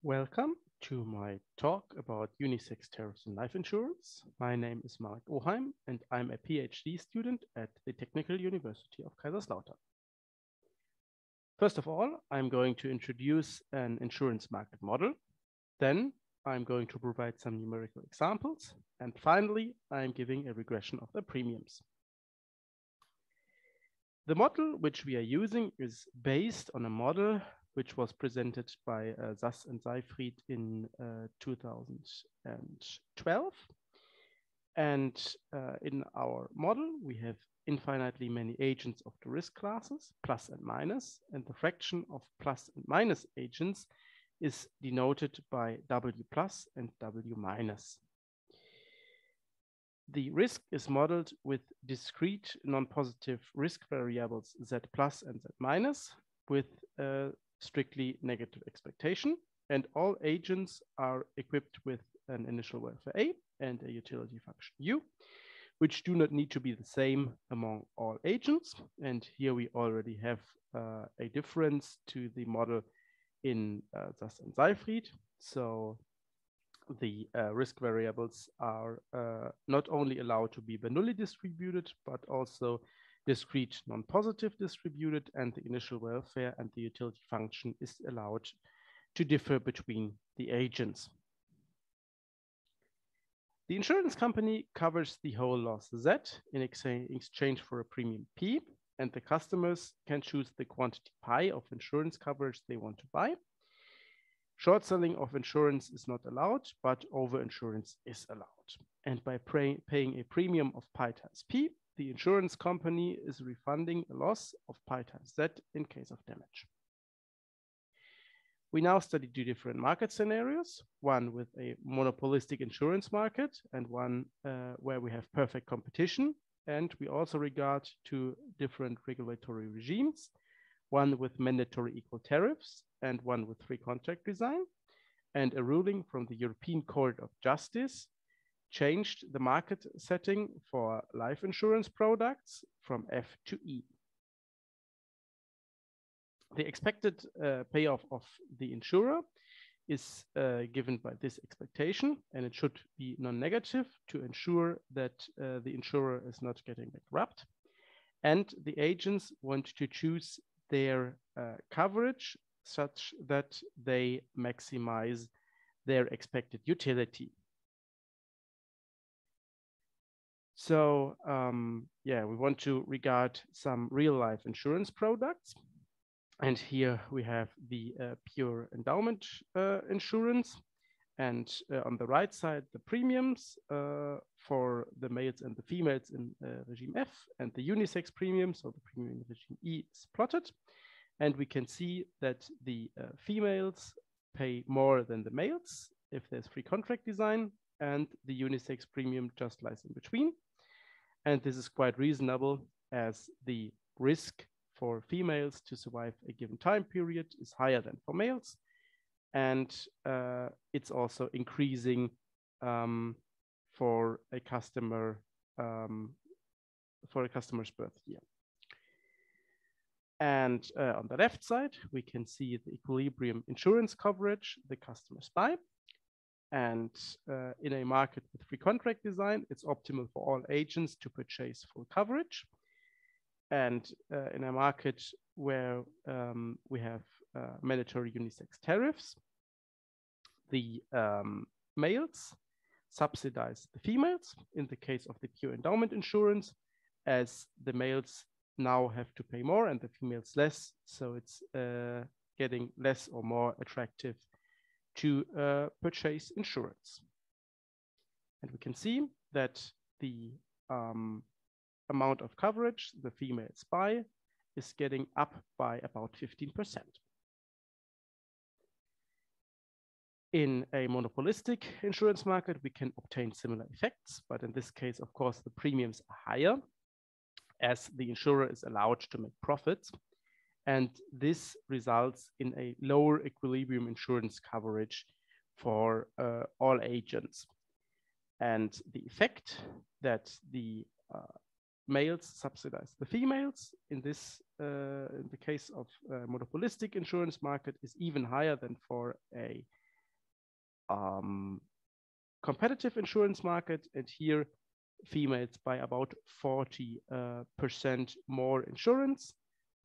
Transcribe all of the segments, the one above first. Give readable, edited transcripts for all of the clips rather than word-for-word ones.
Welcome to my talk about unisex tariffs in life insurance. My name is Marek Oheim, and I'm a PhD student at the Technical University of Kaiserslautern. First of all, I'm going to introduce an insurance market model. Then I'm going to provide some numerical examples. And finally, I'm giving a regression of the premiums. The model which we are using is based on a model which was presented by Sass and Seyfried in 2012. And in our model, we have infinitely many agents of the risk classes, plus and minus, and the fraction of plus and minus agents is denoted by W plus and W minus. The risk is modeled with discrete non-positive risk variables Z plus and Z minus with a strictly negative expectation. And all agents are equipped with an initial welfare A and a utility function U, which do not need to be the same among all agents. And here we already have a difference to the model in Sass and Seyfried. So the risk variables are not only allowed to be Bernoulli distributed, but also discrete non-positive distributed, and the initial welfare and the utility function is allowed to differ between the agents. The insurance company covers the whole loss Z in exchange for a premium P, and the customers can choose the quantity pi of insurance coverage they want to buy. Short selling of insurance is not allowed, but over-insurance is allowed. And by paying a premium of pi times P, the insurance company is refunding a loss of pi times Z in case of damage. We now study two different market scenarios, one with a monopolistic insurance market and one where we have perfect competition. And we also regard two different regulatory regimes, one with mandatory equal tariffs and one with free contract design. And a ruling from the European Court of Justice changed the market setting for life insurance products from F to E. The expected payoff of the insurer is given by this expectation, and it should be non-negative to ensure that the insurer is not getting bankrupt. And the agents want to choose their coverage such that they maximize their expected utility. So we want to regard some real life insurance products. And here we have the pure endowment insurance. And on the right side, the premiums for the males and the females in regime F, and the unisex premium, so the premium in regime E is plotted. And we can see that the females pay more than the males if there's free contract design, and the unisex premium just lies in between. And this is quite reasonable, as the risk for females to survive a given time period is higher than for males. And it's also increasing for a customer's birth year. And on the left side, we can see the equilibrium insurance coverage the customers buy. And in a market with free contract design, it's optimal for all agents to purchase full coverage. And in a market where we have mandatory unisex tariffs, the males subsidize the females in the case of the pure endowment insurance, as the males now have to pay more and the females less. So it's getting less or more attractive to purchase insurance. And we can see that the amount of coverage the females buy is getting up by about 15%. In a monopolistic insurance market, we can obtain similar effects, but in this case, of course, the premiums are higher, as the insurer is allowed to make profits. And this results in a lower equilibrium insurance coverage for all agents. And the effect that the males subsidize the females in the case of a monopolistic insurance market is even higher than for a competitive insurance market, and here females buy about 40% more insurance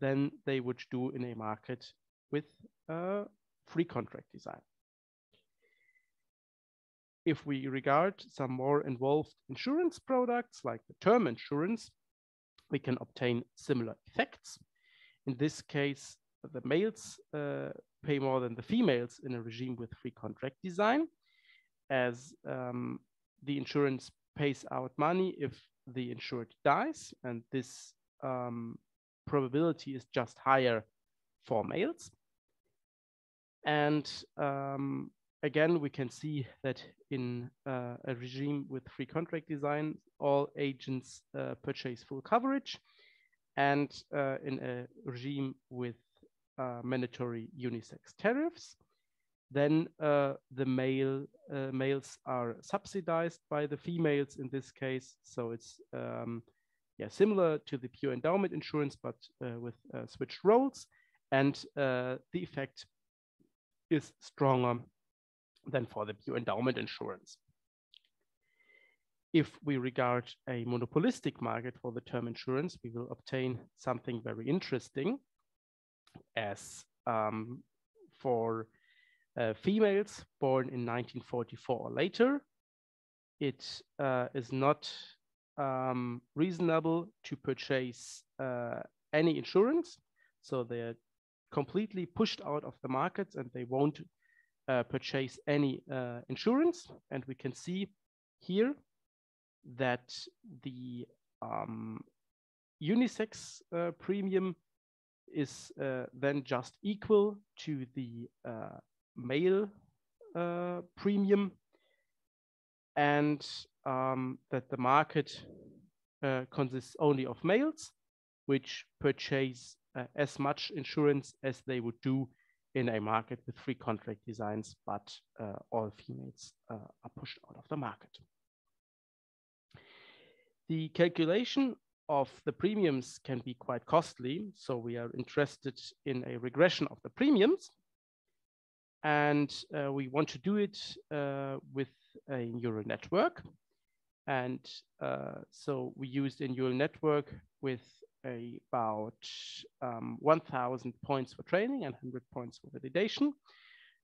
than they would do in a market with free contract design. If we regard some more involved insurance products like the term insurance, we can obtain similar effects. In this case, the males pay more than the females in a regime with free contract design, as the insurance pays out money if the insured dies, and this probability is just higher for males. And again, we can see that in a regime with free contract design, all agents purchase full coverage, and in a regime with mandatory unisex tariffs, then the males are subsidized by the females in this case. So it's similar to the pure endowment insurance, but with switched roles, and the effect is stronger than for the pure endowment insurance. If we regard a monopolistic market for the term insurance, we will obtain something very interesting, as for females born in 1944 or later, it is not reasonable to purchase any insurance. So they're completely pushed out of the markets and they won't purchase any insurance. And we can see here that the unisex premium is then just equal to the male premium, and that the market consists only of males, which purchase as much insurance as they would do in a market with free contract designs, but all females are pushed out of the market. The calculation of the premiums can be quite costly, so we are interested in a regression of the premiums. And we want to do it with a neural network. And so we used a neural network with about 1,000 points for training and 100 points for validation.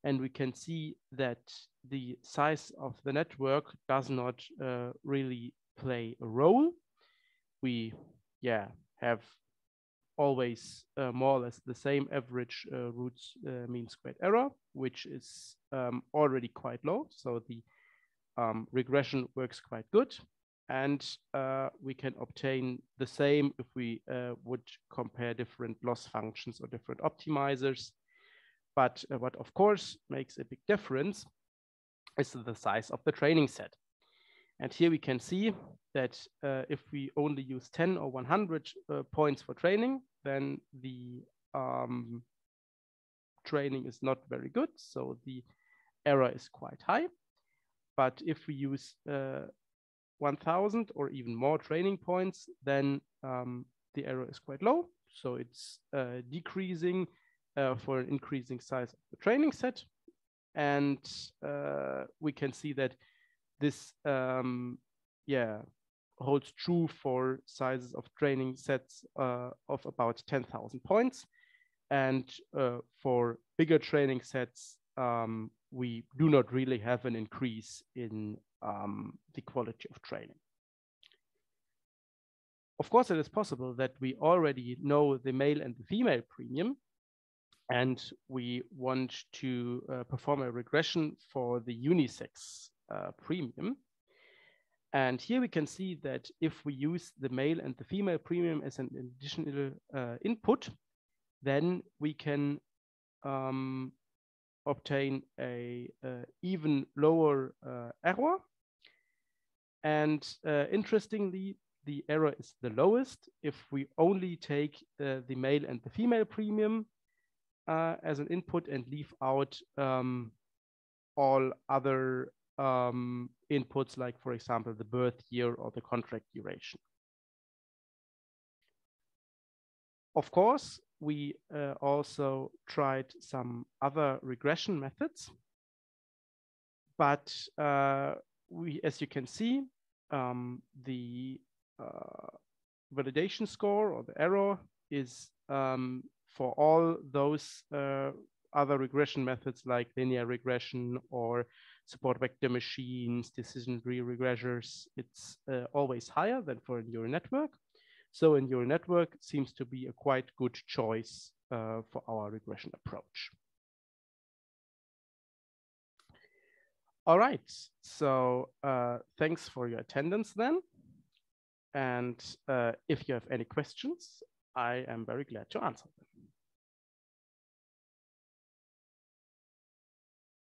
And we can see that the size of the network does not really play a role. We have always more or less the same average roots mean squared error, which is already quite low. So the regression works quite good. And we can obtain the same if we would compare different loss functions or different optimizers. But what of course makes a big difference is the size of the training set. And here we can see that if we only use 10 or 100 points for training, then the training is not very good. So the error is quite high. But if we use 1,000 or even more training points, then the error is quite low. So it's decreasing for an increasing size of the training set. And we can see that this holds true for sizes of training sets of about 10,000 points. And for bigger training sets, we do not really have an increase in the quality of training. Of course, it is possible that we already know the male and the female premium, and we want to perform a regression for the unisex premium. And here we can see that if we use the male and the female premium as an additional input, then we can obtain a even lower error. And interestingly, the error is the lowest if we only take the male and the female premium as an input and leave out all other inputs, like, for example, the birth year or the contract duration. Of course, we also tried some other regression methods, But as you can see, the validation score or the error is for all those other regression methods like linear regression or support vector machines, decision tree regressors, it's always higher than for a neural network. So a neural network seems to be a quite good choice for our regression approach. All right, so thanks for your attendance then. And if you have any questions, I am very glad to answer them.